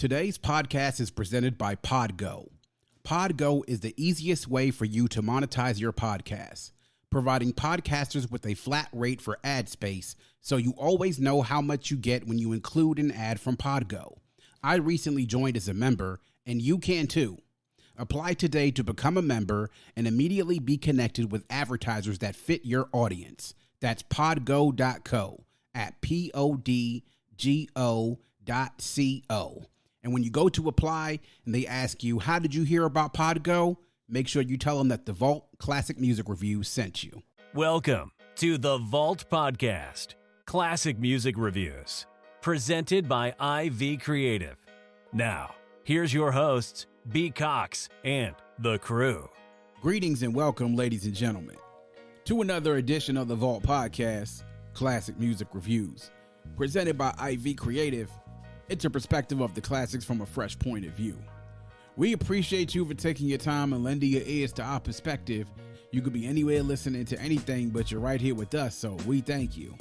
Today's podcast is presented by Podgo. Podgo is the easiest way for you to monetize your podcast, providing podcasters with a flat rate for ad space so you always know how much you get when you include an ad from Podgo. I recently joined as a member, and you can too. Apply today to become a member and immediately be connected with advertisers that fit your audience. That's podgo.co at podgo.co. And when you go to apply and they ask you, how did you hear about Podgo? Make sure you tell them that the Vault Classic Music Review sent you. Welcome to the Vault Podcast, Classic Music Reviews, presented by IV Creative. Now, here's your hosts, B. Cox and the crew. Greetings and welcome, ladies and gentlemen, to another edition of the Vault Podcast, Classic Music Reviews, presented by IV Creative. It's a perspective of the classics from a fresh point of view. We appreciate you for taking your time and lending your ears to our perspective. You could be anywhere listening to anything, but you're right here with us, so we thank you.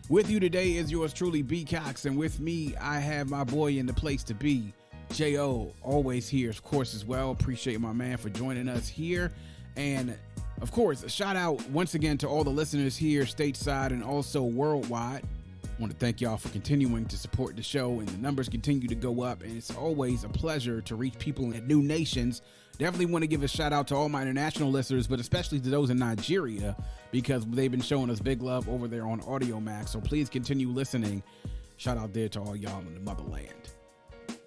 With you today is yours truly, B. Cox, and with me, I have my boy in the place to be, J.O., always here, of course, as well. Appreciate my man for joining us here. And, of course, a shout out once again to all the listeners here stateside and also worldwide. I want to thank y'all for continuing to support the show, and the numbers continue to go up, and it's always a pleasure to reach people in new nations. Definitely want to give a shout out to all my international listeners, but especially to those in Nigeria, because they've been showing us big love over there on Audio Max, so please continue listening. Shout out there to all y'all in the motherland.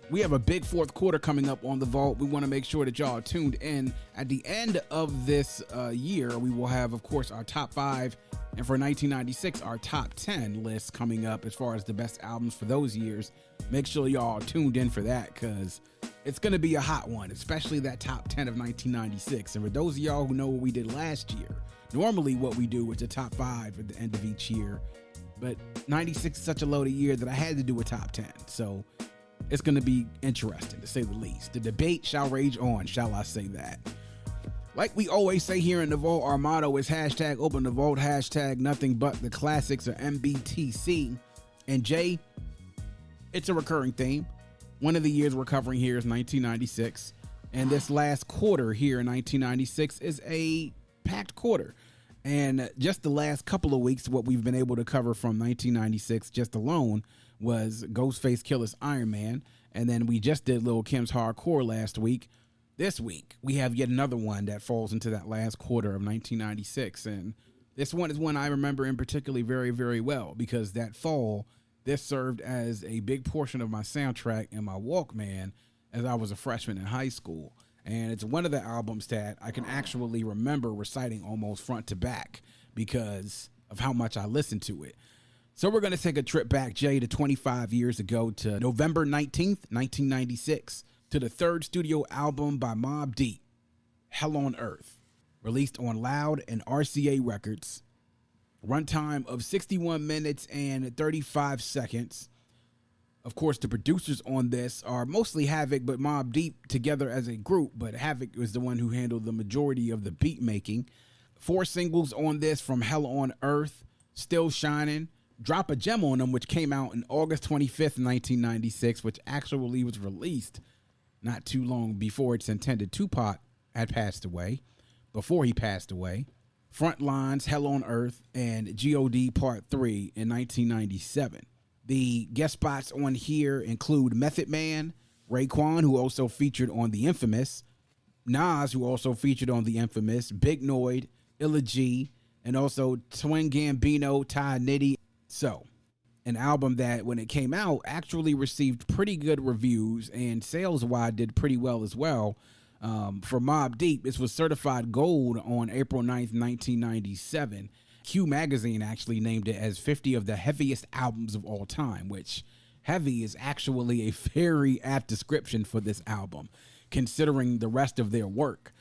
We have a big fourth quarter coming up on the Vault. We want to make sure that y'all are tuned in. At the end of this year, we will have, of course, our top 5, and for 1996, our top 10 list coming up as far as the best albums for those years. Make sure y'all are tuned in for that, because it's going to be a hot one, especially that top 10 of 1996. And for those of y'all who know what we did last year, normally what we do is the top 5 at the end of each year, but 96 is such a loaded year that I had to do a top 10. So it's going to be interesting, to say the least. The debate shall rage on, shall I say that. Like we always say here in the Vault, our motto is hashtag open the Vault, hashtag nothing but the classics, or MBTC. And Jay, it's a recurring theme. One of the years we're covering here is 1996. And this last quarter here in 1996 is a packed quarter. And just the last couple of weeks, what we've been able to cover from 1996 just alone was Ghostface Killah's Iron Man. And then we just did Lil' Kim's Hardcore last week. This week, we have yet another one that falls into that last quarter of 1996. And this one is one I remember in particularly very, very well, because that fall, this served as a big portion of my soundtrack and my Walkman as I was a freshman in high school. And it's one of the albums that I can actually remember reciting almost front to back because of how much I listened to it. So we're going to take a trip back, Jay, to 25 years ago to November 19th, 1996. To the third studio album by Mobb Deep, Hell on Earth, released on Loud and RCA Records. Runtime of 61 minutes and 35 seconds. Of course, the producers on this are mostly Havoc, but Mobb Deep together as a group, but Havoc was the one who handled the majority of the beat making. 4 singles on this from Hell on Earth, Still Shining, Drop a Gem on Them, which came out on August 25th, 1996, which actually was released not too long before its intended. Tupac had passed away, before he passed away. Frontlines, Hell on Earth, and G.O.D. Part 3 in 1997. The guest spots on here include Method Man, Raekwon, who also featured on The Infamous, Nas, who also featured on The Infamous, Big Noyd, Illa G, and also Twin Gambino, Ty Nitty. So, an album that, when it came out, actually received pretty good reviews and sales-wise did pretty well as well. For Mobb Deep, this was certified gold on April 9th, 1997. Q Magazine actually named it as 50 of the heaviest albums of all time, which heavy is actually a very apt description for this album, considering the rest of their work.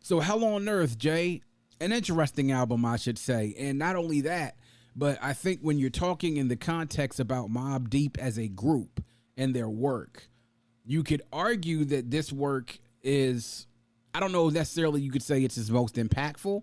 So Hell on Earth, Jay, an interesting album, I should say. And not only that, but I think when you're talking in the context about Mobb Deep as a group and their work, you could argue that this work is, I don't know necessarily you could say it's his most impactful,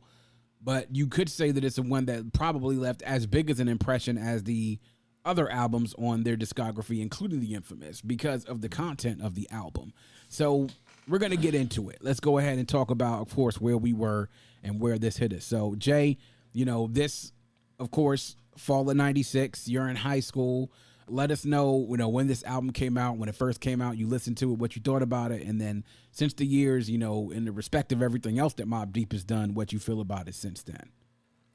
but you could say that it's the one that probably left as big as an impression as the other albums on their discography, including the Infamous, because of the content of the album. So we're going to get into it. Let's go ahead and talk about, of course, where we were and where this hit us. So, Jay, this, of course, fall of 96, you're in high school. Let us know, when this album came out, when it first came out, you listened to it, what you thought about it, and then since the years, in the respect of everything else that Mobb Deep has done, what you feel about it since then.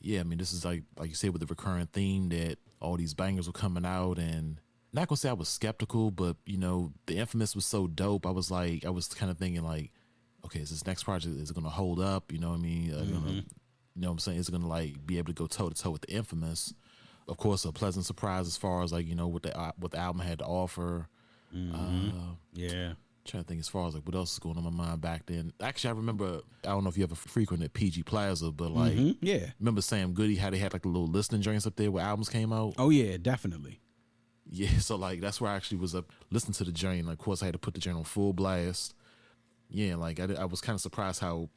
Yeah, I mean, this is like you said, with the recurrent theme that all these bangers were coming out, and not gonna say I was skeptical, but the Infamous was so dope. I was kind of thinking like, okay, is this next project, is it gonna hold up? You know what I mean? You know what I'm saying? Is it gonna like be able to go toe to toe with the Infamous? Of course, a pleasant surprise as far as like what the album had to offer. Yeah. Trying to think as far as like what else is going on in my mind back then. Actually, I remember, I don't know if you ever frequented PG Plaza, but like, remember Sam Goody, how they had like a little listening joints up there where albums came out? Oh yeah, definitely. Yeah, so like that's where I actually was up listening to the joint. Like, of course, I had to put the joint on full blast. Yeah, like I was kind of surprised how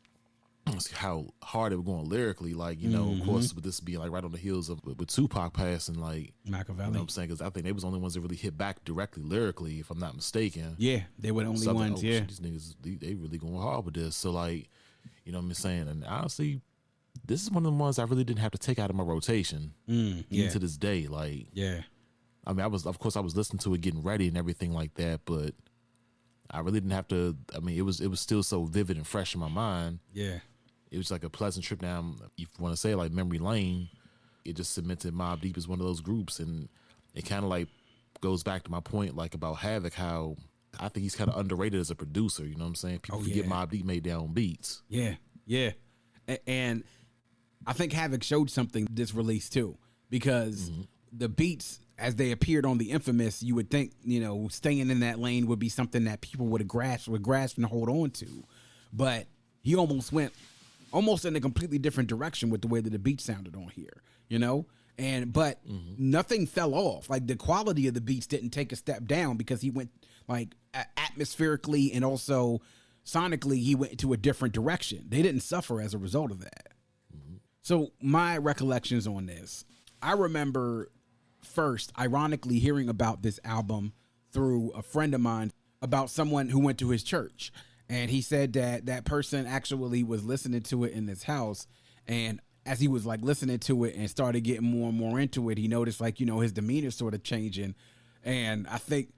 hard they were going lyrically. Like, of course, with this being like right on the heels of with Tupac passing, like Machiavelli. You know what I'm saying? Because I think they was the only ones that really hit back directly lyrically, if I'm not mistaken. Yeah, they were the only ones. Yeah, shit, these niggas, they really going hard with this. So like, what I'm saying? And honestly, this is one of the ones I really didn't have to take out of my rotation. Even to this day, like, yeah. I mean, I was listening to it, getting ready and everything like that, but I really didn't have to. I mean, it was still so vivid and fresh in my mind. Yeah. It was like a pleasant trip down, if you want to say, like memory lane. It just cemented Mobb Deep as one of those groups, and it kind of like goes back to my point, like about Havoc, how I think he's kind of underrated as a producer. You know what I'm saying? People forget Mobb Deep made their own beats. Yeah, yeah, and I think Havoc showed something this release too, because the beats as they appeared on the Infamous, you would think staying in that lane would be something that people would grasp and hold on to, but he almost went in a completely different direction with the way that the beat sounded on here, but nothing fell off. Like the quality of the beats didn't take a step down because he went like atmospherically and also sonically, he went to a different direction. They didn't suffer as a result of that. So my recollections on this, I remember first, ironically, hearing about this album through a friend of mine about someone who went to his church. And he said that person actually was listening to it in his house. And as he was like listening to it and started getting more and more into it, he noticed like, his demeanor sort of changing. And I think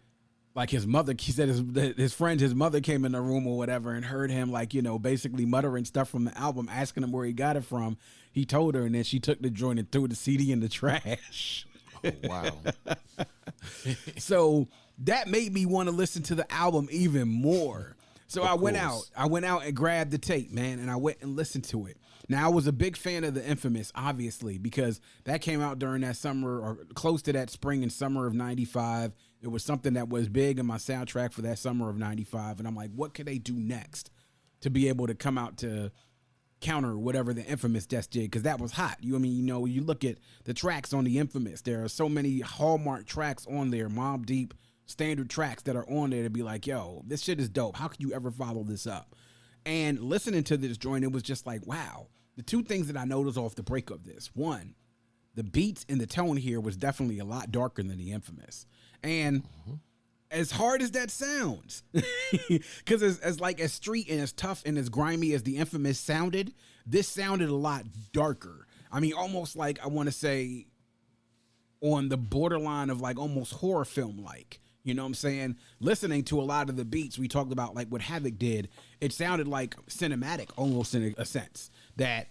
like his mother, he said his mother came in the room or whatever and heard him like, basically muttering stuff from the album, asking him where he got it from. He told her, and then she took the joint and threw the CD in the trash. Oh, wow. So that made me want to listen to the album even more. So I went out and grabbed the tape, man, and I went and listened to it. Now, I was a big fan of the Infamous, obviously, because that came out during that summer or close to that spring and summer of 95. It was something that was big in my soundtrack for that summer of 95. And I'm like, what could they do next to be able to come out to counter whatever the Infamous just did? Because that was hot. You look at the tracks on the Infamous. There are so many hallmark tracks on there, Mobb Deep standard tracks that are on there to be like, yo, this shit is dope. How could you ever follow this up? And listening to this joint, it was just like, wow. The two things that I noticed off the break of this, one, the beats and the tone here was definitely a lot darker than the Infamous. And as hard as that sounds, because as street and as tough and as grimy as the Infamous sounded, this sounded a lot darker. I mean, almost like, I want to say, on the borderline of like almost horror film like. You know what I'm saying? Listening to a lot of the beats we talked about, like what Havoc did, it sounded like cinematic almost in a sense. That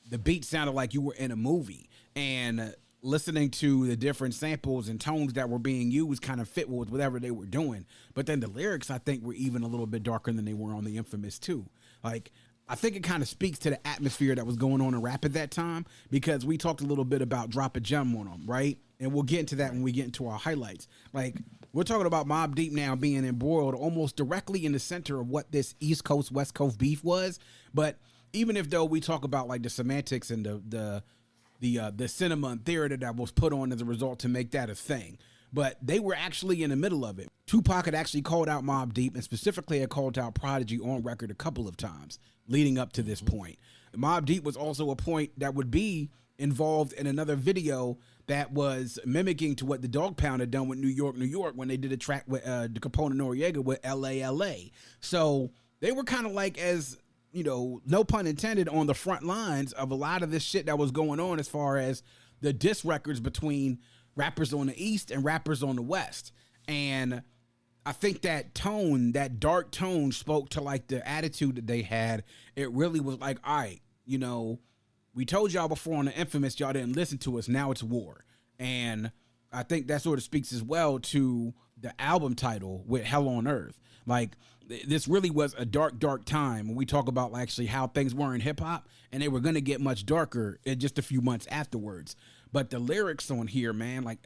the beat sounded like you were in a movie. And listening to the different samples and tones that were being used kind of fit with whatever they were doing. But then the lyrics, I think, were even a little bit darker than they were on the Infamous too. Like, I think it kind of speaks to the atmosphere that was going on in rap at that time, because we talked a little bit about Drop a Gem on them, right? And we'll get into that when we get into our highlights. Like, we're talking about Mobb Deep now being embroiled almost directly in the center of what this East Coast, West Coast beef was. But even if though we talk about like the semantics and the cinema and theater that was put on as a result to make that a thing, but they were actually in the middle of it. Tupac had actually called out Mobb Deep, and specifically had called out Prodigy on record a couple of times leading up to this point. Mobb Deep was also a point that would be involved in another video that was mimicking to what the Dog Pound had done with New York, New York, when they did a track with Capone and Noriega with LA. So they were kind of like, as you know, no pun intended, on the front lines of a lot of this shit that was going on as far as the diss records between rappers on the East and rappers on the West. And I think that tone, that dark tone, spoke to like the attitude that they had. It really was like, all right, you know, we told y'all before on the Infamous, y'all didn't listen to us. Now it's war. And I think that sort of speaks as well to the album title with Hell on Earth. Like, this really was a dark, dark time when we talk about actually how things were in hip hop, and they were going to get much darker in just a few months afterwards. But the lyrics on here, man, like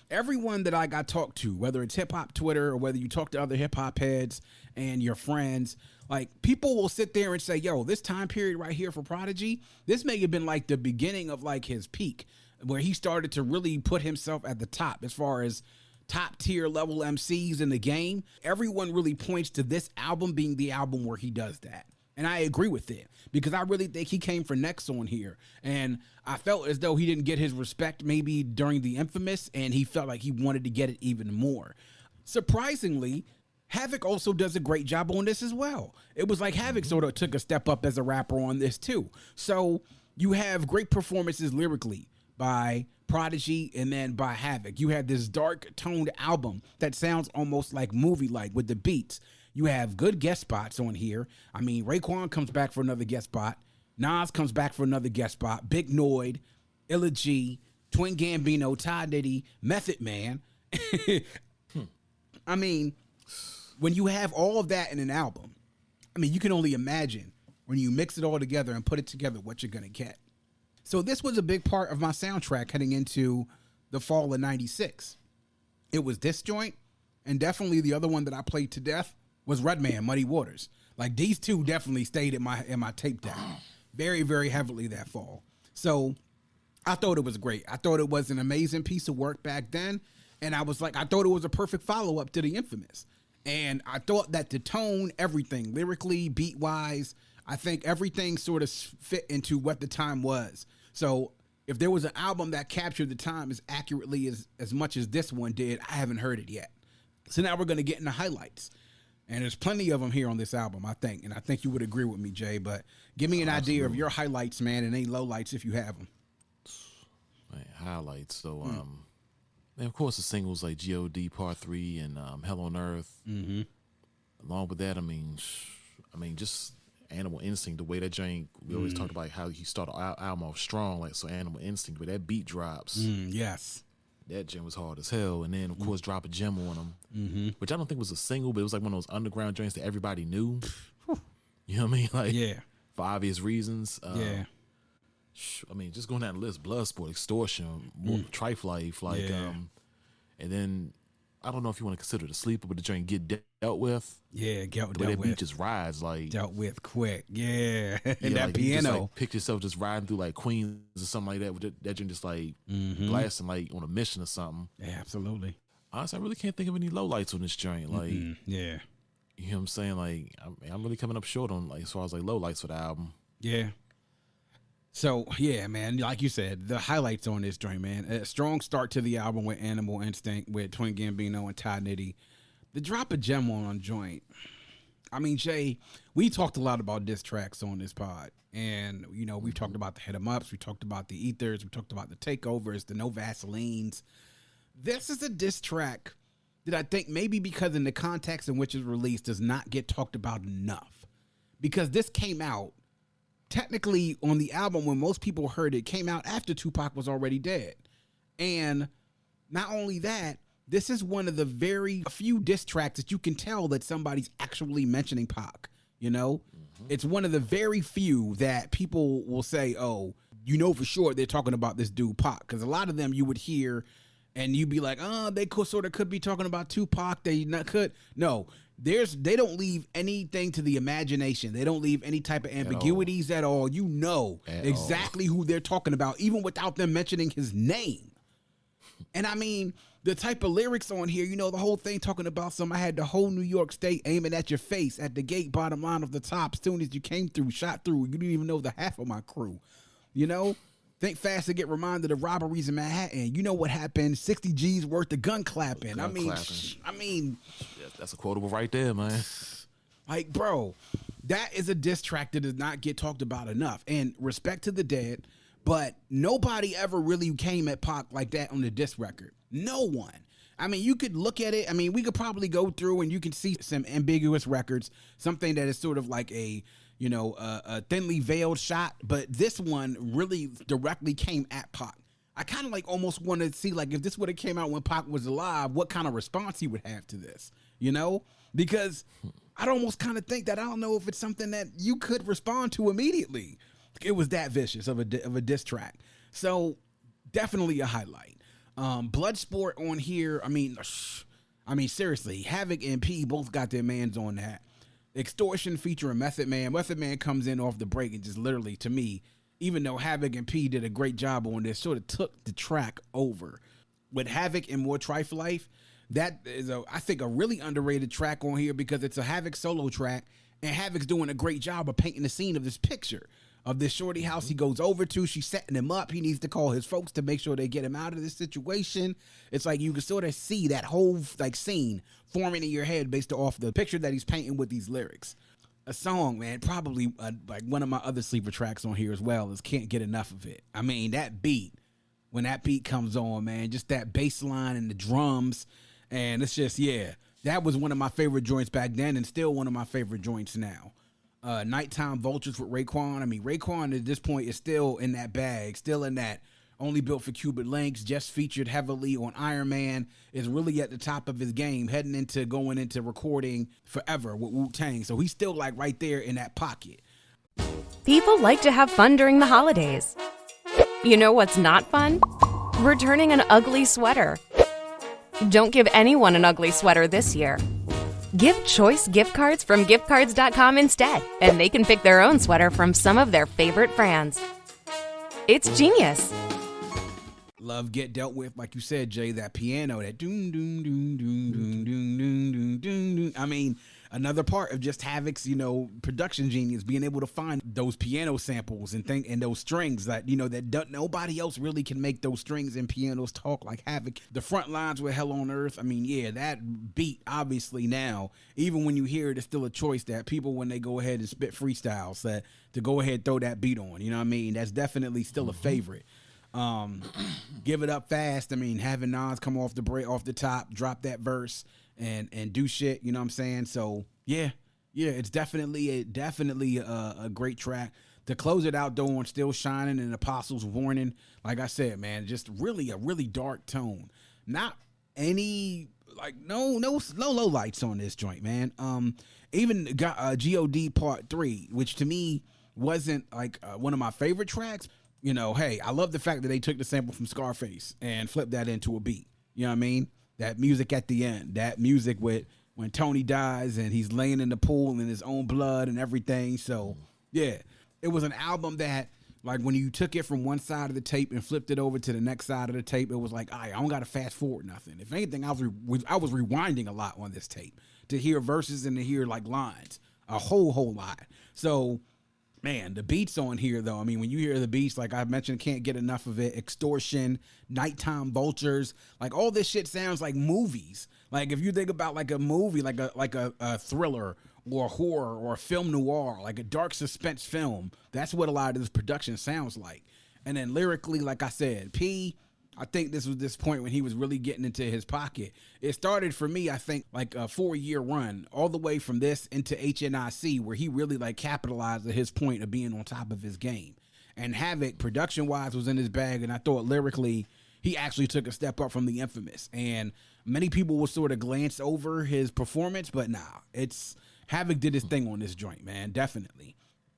everyone that I got talked to, whether it's hip hop Twitter or whether you talk to other hip hop heads and your friends, like people will sit there and say, yo, this time period right here for Prodigy, this may have been like the beginning of like his peak, where he started to really put himself at the top as far as top tier level MCs in the game. Everyone really points to this album being the album where he does that. And I agree with it, because I really think he came for next on here. And I felt as though he didn't get his respect maybe during the Infamous, and he felt like he wanted to get it even more. Surprisingly, Havoc also does a great job on this as well. It was like Havoc sort of took a step up as a rapper on this too. So you have great performances lyrically by Prodigy and then by Havoc. You had this dark toned album that sounds almost like movie-like with the beats. You have good guest spots on here. I mean, Raekwon comes back for another guest spot. Nas comes back for another guest spot. Big Noid, Illa G, Twin Gambino, Ty Diddy, Method Man. I mean, when you have all of that in an album, I mean, you can only imagine when you mix it all together and put it together what you're going to get. So this was a big part of my soundtrack heading into the fall of 96. It was this joint, and definitely the other one that I played to death was Redman, Muddy Waters. Like, these two definitely stayed in my tape deck very, very heavily that fall. So I thought it was great. I thought it was an amazing piece of work back then. And I was like, I thought it was a perfect follow-up to the Infamous. And I thought that the tone, everything, lyrically, beat-wise, I think everything sort of fit into what the time was. So if there was an album that captured the time as accurately as much as this one did, I haven't heard it yet. So now we're going to get into highlights. And there's plenty of them here on this album, I think. And I think you would agree with me, Jay. But give me an idea of your highlights, man, and any lowlights if you have them. Man, highlights. So, man, of course, the singles like G.O.D. Part 3 and Hell on Earth. Mm-hmm. Along with that, I mean, just Animal Instinct, the way that joint, we always talked about how he started our album off strong, like, so Animal Instinct, but that beat drops. Yes. That gem was hard as hell. And then, of course, Drop a Gem on him, which I don't think was a single, but it was like one of those underground joints that everybody knew. You know what I mean? Like, yeah. For obvious reasons. Yeah. I mean, just going down the list, Bloodsport, Extortion, Trife Life, like, and then, I don't know if you want to consider it a sleeper, but the joint Get Dealt With. Yeah, dealt with. That beat just rides, like. Dealt with quick, yeah. And yeah, that like, piano. You just, like, picture yourself just riding through, like, Queens or something like that, with that joint just, like, blasting, like, on a mission or something. Yeah, absolutely. Honestly, I really can't think of any lowlights on this joint. Like, yeah. You know what I'm saying? Like, I'm really coming up short on, like, as far as, like, lowlights for the album. Yeah. So, yeah, man, like you said, the highlights on this joint, man. A strong start to the album with Animal Instinct, with Twin Gambino and Ty Nitty. The Drop a Gem on joint. I mean, Jay, we talked a lot about diss tracks on this pod. And, you know, we've talked about the Hit 'em Ups. We talked about the Ethers. We talked about the Takeovers, the No Vaselines. This is a diss track that I think maybe because in the context in which it's released does not get talked about enough. Because this came out technically on the album when most people heard it, came out after Tupac was already dead. And not only that, this is one of the very few diss tracks that you can tell that somebody's actually mentioning Pac, you know? It's one of the very few that people will say, oh, you know for sure they're talking about this dude Pac. Because a lot of them you would hear and you'd be like, oh, they could be talking about Tupac. They not could. No, they don't leave anything to the imagination. They don't leave any type of ambiguities at all. You know exactly who they're talking about, even without them mentioning his name. And I mean, the type of lyrics on here, you know, the whole thing talking about I had the whole New York State aiming at your face at the gate, bottom line of the top. As soon as you came through, shot through, you didn't even know the half of my crew, you know? Think fast to get reminded of robberies in Manhattan. You know what happened? 60 G's worth of gun clapping. Gun clapping. Yeah, that's a quotable right there, man. Like, bro, that is a diss track that does not get talked about enough. And respect to the dead, but nobody ever really came at Pac like that on the diss record. No one. I mean, you could look at it. I mean, we could probably go through and you can see some ambiguous records, something that is sort of like a thinly veiled shot. But this one really directly came at Pac. I kind of like almost want to see like if this would have came out when Pac was alive, what kind of response he would have to this, you know? Because I'd almost kind of think that I don't know if it's something that you could respond to immediately. It was that vicious of a diss track. So definitely a highlight. Bloodsport on here. I mean, seriously, Havoc and P both got their mans on that. Extortion featuring Method Man. Method Man comes in off the break and just literally, to me, even though Havoc and P did a great job on this, sort of took the track over. With Havoc and More Trife Life, that is, I think, a really underrated track on here because it's a Havoc solo track, and Havoc's doing a great job of painting the scene of this picture of this shorty house he goes over to. She's setting him up. He needs to call his folks to make sure they get him out of this situation. It's like you can sort of see that whole like scene forming in your head based off the picture that he's painting with these lyrics. A song, man, probably like one of my other sleeper tracks on here as well is Can't Get Enough of It. I mean, that beat, when that beat comes on, man, just that bass line and the drums, and it's just, yeah, that was one of my favorite joints back then and still one of my favorite joints now. Nighttime Vultures with Raekwon. I mean, Raekwon at this point is still in that bag, still in that Only Built for Cuban Links, just featured heavily on Iron Man, is really at the top of his game, heading into going into recording Forever with Wu-Tang. So he's still like right there in that pocket. People like to have fun during the holidays. You know what's not fun? Returning an ugly sweater. Don't give anyone an ugly sweater this year. Give Choice gift cards from giftcards.com instead, and they can pick their own sweater from some of their favorite brands. It's genius. Love Get Dealt With, like you said, Jay, that piano, that doom, doom, doom, doom, doom, doom, doom, doom, doom, doom. I mean, another part of just Havoc's, production genius, being able to find those piano samples and those strings that, that nobody else really can make those strings and pianos talk like Havoc. The front lines with Hell on Earth. I mean, yeah, that beat, obviously now, even when you hear it, it's still a choice that people, when they go ahead and spit freestyles, that to go ahead and throw that beat on, you know what I mean? That's definitely still a favorite. Give It Up Fast. I mean, having Nas come off the top, drop that verse and do shit, you know what I'm saying? So yeah, it's definitely a great track. To close it out though on Still Shining and Apostles Warning, like I said, man, just really a really dark tone. Not any no low lights on this joint, man. Even got God Part 3, which to me wasn't one of my favorite tracks. Hey, I love the fact that they took the sample from Scarface and flipped that into a beat. You know what I mean? That music at the end, that music with when Tony dies and he's laying in the pool in his own blood and everything. So yeah, it was an album that when you took it from one side of the tape and flipped it over to the next side of the tape, it was like, all right, I don't got to fast forward nothing. If anything, I was rewinding a lot on this tape to hear verses and to hear lines, a whole lot. So man, the beats on here, though, I mean, when you hear the beats, like I mentioned, Can't Get Enough of It, Extortion, Nighttime Vultures, all this shit sounds like movies. Like if you think about a movie, like a thriller or a horror or a film noir, like a dark suspense film, that's what a lot of this production sounds like. And then lyrically, like I said, I think this was this point when he was really getting into his pocket. It started for me, I think, a 4-year run all the way from this into HNIC, where he really capitalized at his point of being on top of his game. And Havoc, production-wise, was in his bag, and I thought lyrically he actually took a step up from the Infamous. And many people will sort of glance over his performance, but nah, Havoc did his thing on this joint, man, definitely.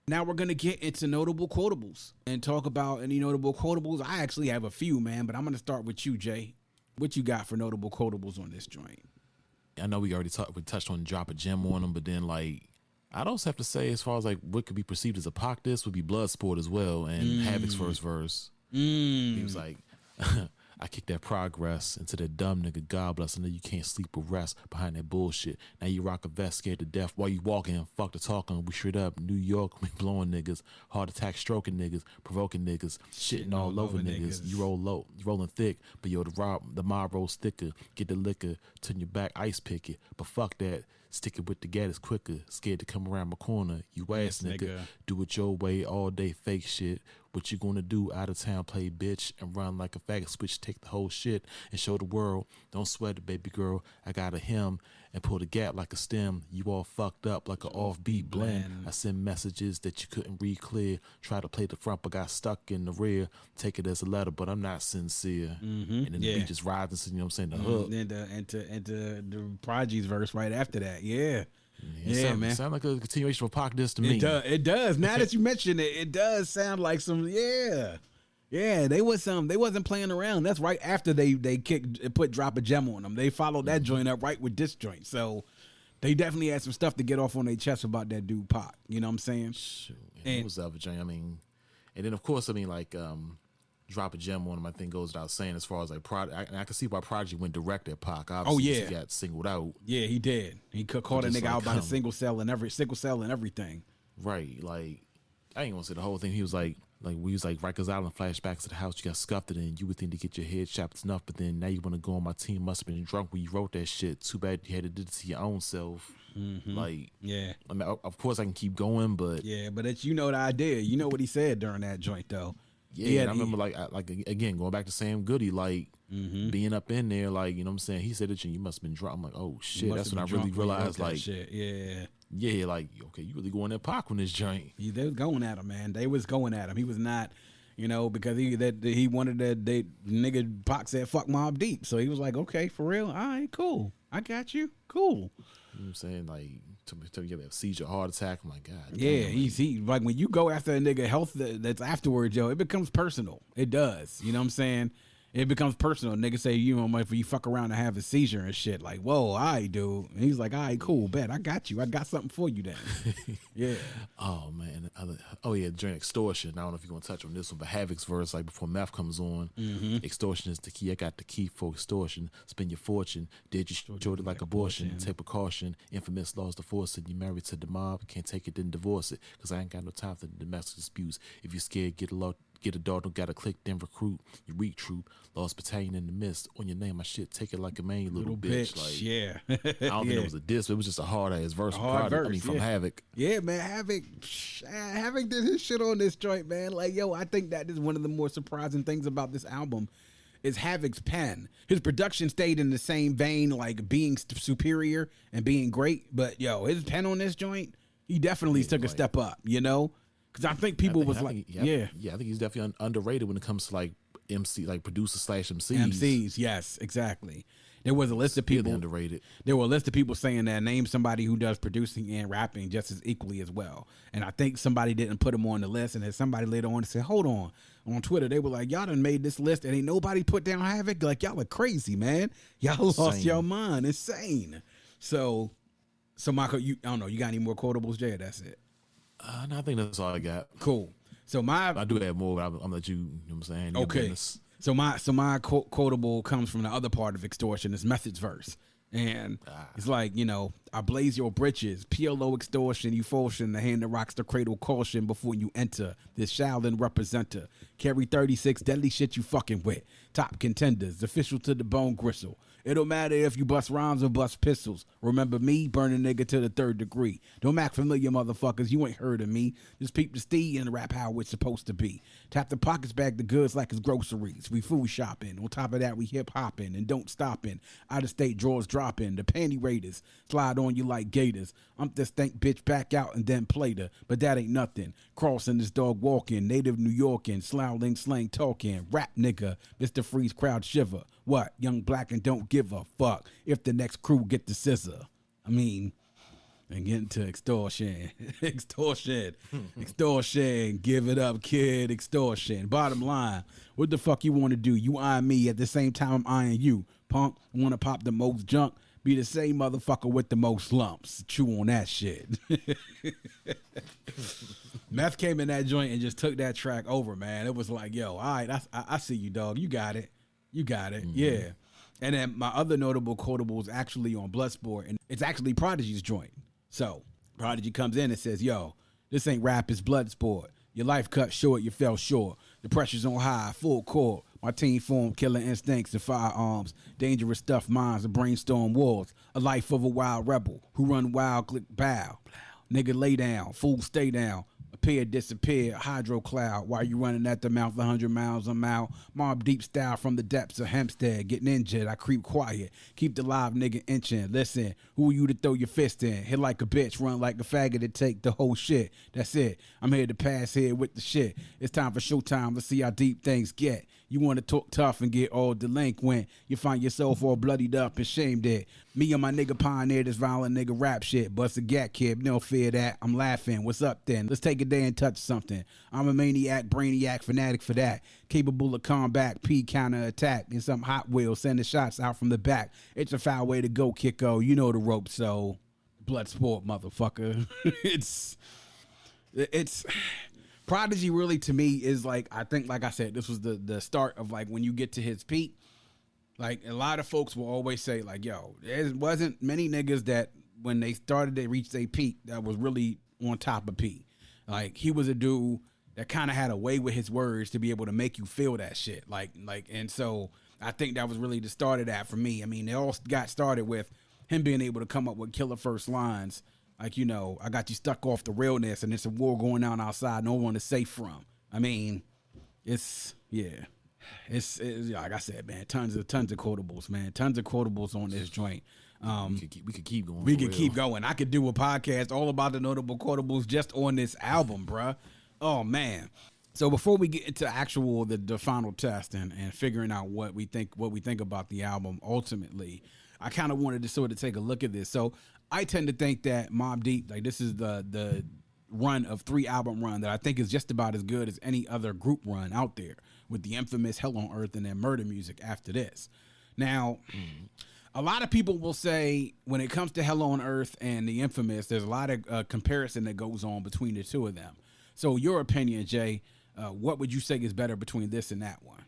Now we're going to get into notable quotables and talk about any notable quotables. I actually have a few, man, but I'm going to start with you, Jay. What you got for notable quotables on this joint? I know we already touched on Drop a Gem on them, but then I'd also have to say as far as what could be perceived as a Pac diss would be Bloodsport as well, and Havoc's first verse. He was like, I kick that progress into that dumb nigga. God bless. I know you can't sleep or rest behind that bullshit. Now you rock a vest, scared to death while you walking. Fuck the talking. We straight up New York. We blowing niggas. Heart attack, stroking niggas, provoking niggas, shitting all over niggas. You roll low, you rolling thick, but yo, the mob rolls thicker. Get the liquor, turn your back, ice pick it. But fuck that. Stick it with the gat is quicker. Scared to come around my corner. You ass nigga. Do it your way all day, fake shit. What you gonna do? Out of town, play bitch and run like a faggot. Switch, take the whole shit and show the world. Don't sweat it, baby girl. I got a him and pull the gap like a stem. You all fucked up like an offbeat blend. I send messages that you couldn't read clear. Try to play the front, but got stuck in the rear. Take it as a letter, but I'm not sincere. And then the beat just rides, you know what I'm saying? The hook. And the Prodigy's verse right after that. Yeah. Yeah, man. Sound like a continuation of Pac this to me. It does. Now that you mention it, it does sound like some. Yeah. They wasn't playing around. That's right after they put Drop a Gem on them. They followed that joint up right with this joint. So they definitely had some stuff to get off on their chest about that dude Pac. You know what I'm saying? Shoot, and it was the other joint. I mean, and then of course, I mean, like Drop a Gem on him, I think goes without saying as far as like I can see why Prodigy went direct at Pac. Obviously, he got singled out. Yeah, he did. He caught a nigga out by the single cell and everything. Right, like I ain't gonna say the whole thing. He was like we was like Rikers Island flashbacks to the house. You got scuffed it and you would think to get your head chopped enough, but then now you want to go on my team. Must have been drunk when you wrote that shit. Too bad you had to do it to your own self. Like, yeah. I mean, of course I can keep going, but but it's, you know the idea. You know what he said during that joint though. Yeah, and I remember like again going back to Sam Goody, like being up in there, like you know what I'm saying. He said it, and you must have been drunk. I'm like, oh shit, that's when I really realized, like, shit. yeah, like okay, you really going at Pac on this joint. Yeah, they was going at him, man. They was going at him. He was not, because he wanted that nigga Pac said fuck Mobb Deep, so he was like, okay, for real, all right, cool, I got you, cool. You know what I'm saying, like. To get a seizure, heart attack. I'm like, God. Yeah, damn, he like when you go after a nigga health that's afterwards, yo, it becomes personal. It does. You know what I'm saying? It becomes personal. Niggas say, if you fuck around and have a seizure and shit, like, whoa, all right, dude. And he's like, all right, cool, bet. I got you. I got something for you then. Yeah. Oh, man. During Extortion. I don't know if you're going to touch on this one, but Havoc's verse, like, before Meth comes on, extortion is the key. I got the key for extortion. Spend your fortune. Did you short it like abortion? Take precaution. Infamous laws to force it. You married to the mob. Can't take it, then divorce it. Because I ain't got no time for domestic disputes. If you're scared, get a dog, don't gotta click, then recruit. You recruit, lost battalion in the mist. On your name, my shit, take it like a man, you little bitch. Like, yeah. I don't think it was a diss, but it was just a hard ass verse. From Havoc. Yeah, man, Havoc did his shit on this joint, man. Like, yo, I think that is one of the more surprising things about this album is Havoc's pen. His production stayed in the same vein, like being superior and being great, but yo, his pen on this joint, he definitely took a step up, Because I think people I think he's definitely underrated when it comes to like MC, like producer/MCs. MCs, yes, exactly. There was a list of people underrated. There were a list of people saying that name somebody who does producing and rapping just as equally as well. And I think somebody didn't put him on the list, and then somebody later on said, "Hold on." On Twitter, they were like, "Y'all done made this list, and ain't nobody put down Havoc. Like y'all are crazy, man. Y'all lost your mind, insane." So Michael, I don't know. You got any more quotables, Jay? That's it. No, I think that's all I got. Cool. So I do have more, but I'm gonna let you. You know what I'm saying? Okay. So my quotable comes from the other part of extortion, this Method's verse, and it's like I blaze your britches, PLO extortion, you fortune, the hand that rocks the cradle, caution before you enter. This Shaolin representer, carry 36 deadly shit you fucking with, top contenders, official to the bone gristle. It don't matter if you bust rhymes or bust pistols. Remember me, burn a nigga to the 3rd degree. Don't act familiar, motherfuckers. You ain't heard of me. Just peep the steed and rap how it's supposed to be. Tap the pockets, bag the goods like it's groceries. We food shopping. On top of that, we hip hopping and don't stopping. Out of state drawers dropping. The panty raiders slide on you like gators. I'm this stank bitch back out and then played her. But that ain't nothing. Crossing this dog walking. Native New Yorkin. Sloughing slang talking. Rap nigga. Mr. Freeze crowd shiver. What? Young black and don't give a fuck if the next crew get the scissor. I mean, and get into extortion. Extortion. Give it up, kid. Extortion. Bottom line, what the fuck you want to do? You eyeing me at the same time I'm eyeing you. Punk, want to pop the most junk? Be the same motherfucker with the most lumps. Chew on that shit. Meth came in that joint and just took that track over, man. It was like, yo, all right, I see you, dog. You got it. You got it. Yeah. And then my other notable quotable is actually on Bloodsport, and it's actually Prodigy's joint. So Prodigy comes in and says, yo, this ain't rap, it's Bloodsport. Your life cut short, you fell short. The pressure's on high, full court. My team formed killer instincts and firearms, dangerous stuff, minds and brainstorm wars. A life of a wild rebel who run wild, click, bow. Nigga lay down, fool stay down. Appear, disappear, hydro cloud. While you running at the mouth 100 miles a mile. Mobb Deep style from the depths of Hempstead. Getting injured, I creep quiet. Keep the live nigga inching. Listen, who are you to throw your fist in? Hit like a bitch, run like a faggot to take the whole shit. That's it. I'm here to pass here with the shit. It's time for showtime. Let's see how deep things get. You want to talk tough and get all delinquent. You find yourself all bloodied up and shamed it. Me and my nigga pioneer this violent nigga rap shit. Bust a gat, kid. No fear that. I'm laughing. What's up then? Let's take a day and touch something. I'm a maniac, brainiac, fanatic for that. Capable of combat, P counter attack. In some Hot Wheels, sending shots out from the back. It's a foul way to go, Kicko. You know the ropes, so Bloodsport, motherfucker. It's Prodigy really to me is like, I think, like I said, this was the start of like when you get to his peak. Like a lot of folks will always say like, yo, there wasn't many niggas that when they started, they reached their peak that was really on top of P. Like he was a dude that kind of had a way with his words to be able to make you feel that shit. And so I think that was really the start of that for me. I mean, it all got started with him being able to come up with killer first lines. Like, you know, I got you stuck off the realness and it's a war going on outside. No one is safe from. I mean, it's like I said, man, tons of quotables, man. Tons of quotables on this joint. We could keep going. We could keep going. I could do a podcast all about the notable quotables just on this album, bruh. Oh, man. So before we get into actual the final test and figuring out what we think about the album ultimately, I kind of wanted to sort of take a look at this. So I tend to think that Mobb Deep, like this is the run of 3-album run that I think is just about as good as any other group run out there, with the infamous Hell on Earth and then Murder Music after this. Now, a lot of people will say when it comes to Hell on Earth and the infamous, there's a lot of comparison that goes on between the two of them. So your opinion, Jay, what would you say is better between this and that one?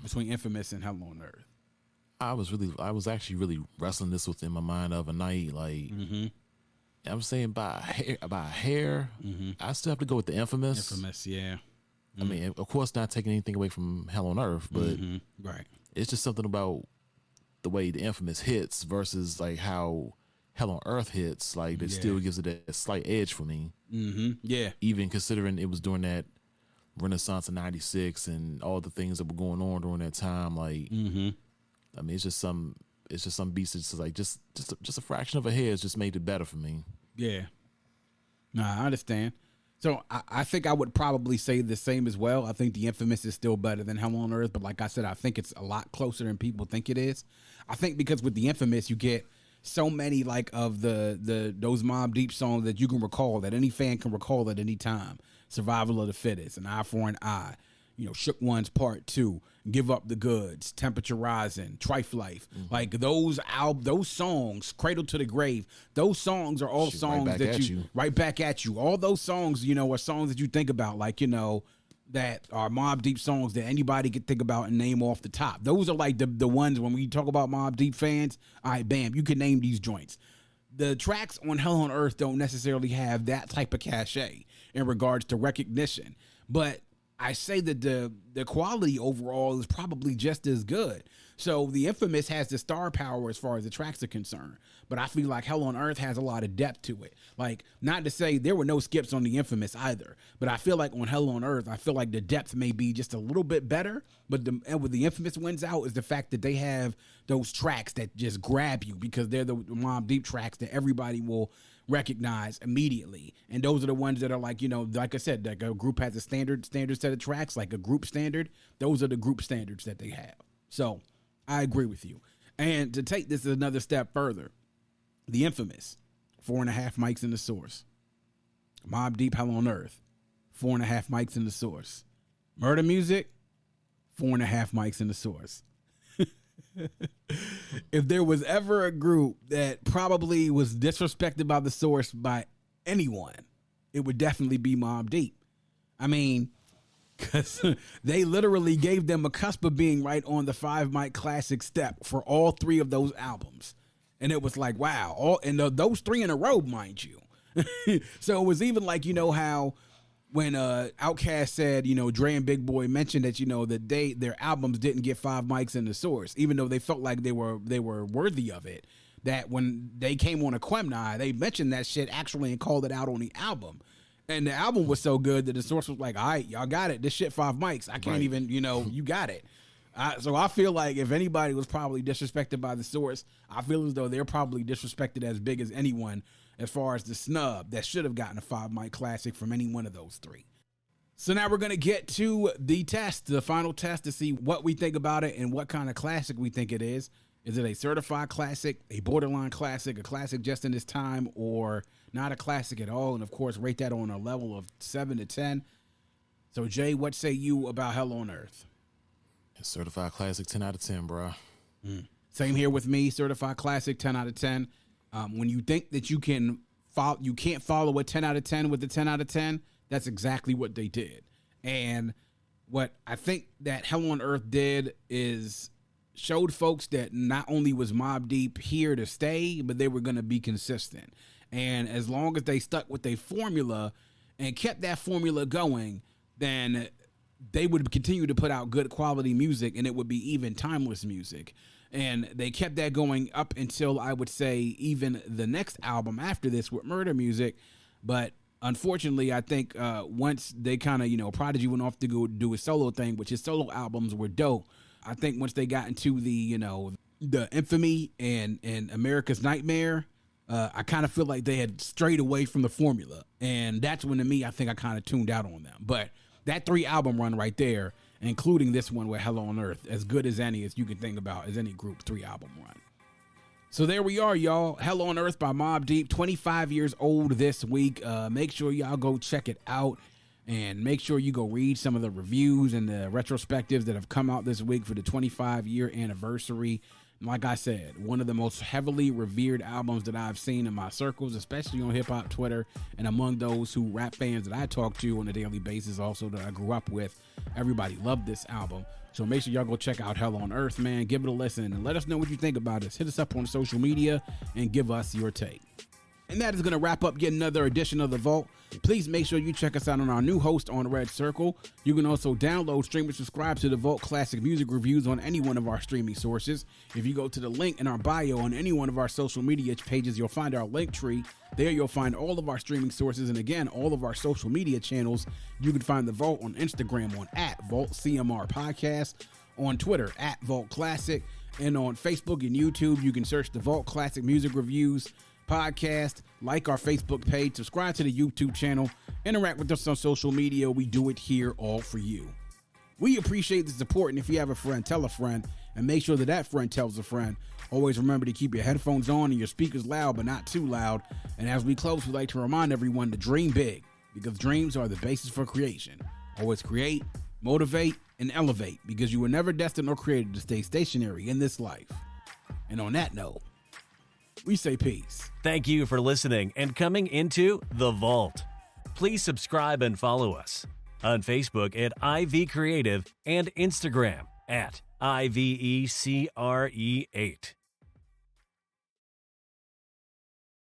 Between infamous and Hell on Earth? I was actually really wrestling this within my mind the other night. Like, I'm saying by hair, I still have to go with the infamous. Infamous, yeah. I mean, of course, not taking anything away from Hell on Earth, but right. It's just something about the way the infamous hits versus like how Hell on Earth hits. Like, that still gives it a slight edge for me. Yeah. Even considering it was during that Renaissance of '96 and all the things that were going on during that time. Like, I mean, it's just some beats that's like just a fraction of a hair has just made it better for me. Yeah. Nah, I understand. So I think I would probably say the same as well. I think the infamous is still better than Hell on Earth, but like I said, I think it's a lot closer than people think it is. I think because with the infamous, you get so many like of those Mobb Deep songs that you can recall, that any fan can recall at any time. Survival of the Fittest, An Eye for an Eye, you know, Shook Ones Part 2, Give Up the Goods, Temperature Rising, Trife Life. Like those songs, Cradle to the Grave, those songs are all songs right back at you. All those songs, you know, are songs that you think about, like, you know, that are Mobb Deep songs that anybody could think about and name off the top. Those are like the ones when we talk about Mobb Deep fans, all right, bam, you can name these joints. The tracks on Hell on Earth don't necessarily have that type of cachet in regards to recognition, but I say that the quality overall is probably just as good. So the infamous has the star power as far as the tracks are concerned, but I feel like Hell on Earth has a lot of depth to it. Like, not to say there were no skips on the infamous either, but I feel like on Hell on Earth, I feel like the depth may be just a little bit better, but what the infamous wins out is the fact that they have those tracks that just grab you because they're the Mobb Deep tracks that everybody will recognize immediately, and those are the ones that are like, you know, like I said, like a group has a standard set of tracks, like a group standard. Those are the group standards that they have. So I agree with you. And to take this another step further, the infamous 4.5 mics in the source. Mobb Deep, Hell on Earth, 4.5 mics in the source. Murder Music, 4.5 mics in the source. If there was ever a group that probably was disrespected by the source by anyone, it would definitely be Mobb Deep. I mean, because they literally gave them a cusp of being right on the 5 mic classic step for all 3 of those albums. And it was like, wow, those 3 in a row, mind you. So it was even like, how when Outkast said, Dre and Big Boy mentioned that, that their albums didn't get 5 mics in the source, even though they felt like they were worthy of it. That when they came on Acclaim, they mentioned that shit actually and called it out on the album. And the album was so good that the source was like, all right, y'all got it. This shit 5 mics. I can't even, you got it. So I feel like if anybody was probably disrespected by the source, I feel as though they're probably disrespected as big as anyone as far as the snub that should have gotten a 5 mic classic from any one of those 3. So now we're going to get to the test, the final test, to see what we think about it and what kind of classic we think it is. Is it a certified classic, a borderline classic, a classic just in its time, or not a classic at all? And of course, rate that on a level of 7 to 10. So Jay, what say you about Hell on Earth? Certified classic, 10 out of 10, bro. Same here with me. Certified classic, 10 out of 10. When you think that you can't follow a 10 out of 10 with a 10 out of 10, that's exactly what they did. And what I think that Hell on Earth did is showed folks that not only was Mobb Deep here to stay, but they were going to be consistent. And as long as they stuck with their formula and kept that formula going, then they would continue to put out good quality music, and it would be even timeless music. And they kept that going up until, I would say, even the next album after this with Murder Music. But unfortunately, I think once they kind of, Prodigy went off to go do his solo thing, which his solo albums were dope. I think once they got into the, the Infamy and America's Nightmare, I kind of feel like they had strayed away from the formula. And that's when, to me, I think I kind of tuned out on them. But that 3 album run right there, including this one with Hell on Earth, as good as any as you can think about as any group 3 album run. So there we are, y'all. Hell on Earth by Mobb Deep, 25 years old this week. Make sure y'all go check it out. And make sure you go read some of the reviews and the retrospectives that have come out this week for the 25-year anniversary. Like I said, one of the most heavily revered albums that I've seen in my circles, especially on hip-hop Twitter and among those who rap fans that I talk to on a daily basis, also that I grew up with. Everybody loved this album. So make sure y'all go check out Hell on Earth, man. Give it a listen and let us know what you think about us. Hit us up on social media and give us your take. And that is going to wrap up yet another edition of The Vault. Please make sure you check us out on our new host on Red Circle. You can also download, stream, and subscribe to The Vault Classic Music Reviews on any one of our streaming sources. If you go to the link in our bio on any one of our social media pages, you'll find our link tree. There you'll find all of our streaming sources and, again, all of our social media channels. You can find The Vault on Instagram on @VaultCMR Podcast, on Twitter @Vault Classic, and on Facebook and YouTube, you can search The Vault Classic Music Reviews Podcast. Like our Facebook page, subscribe to the YouTube channel, interact with us on social media. We do it here all for you. We appreciate the support, and if you have a friend, tell a friend, and make sure that that friend tells a friend. Always remember to keep your headphones on and your speakers loud, but not too loud. And as we close, we'd like to remind everyone to dream big, because dreams are the basis for creation. Always create, motivate, and elevate, because you were never destined or created to stay stationary in this life. And on that note, we say peace. Thank you for listening and coming into The Vault. Please subscribe and follow us on Facebook at IV Creative and Instagram at IVECRE8.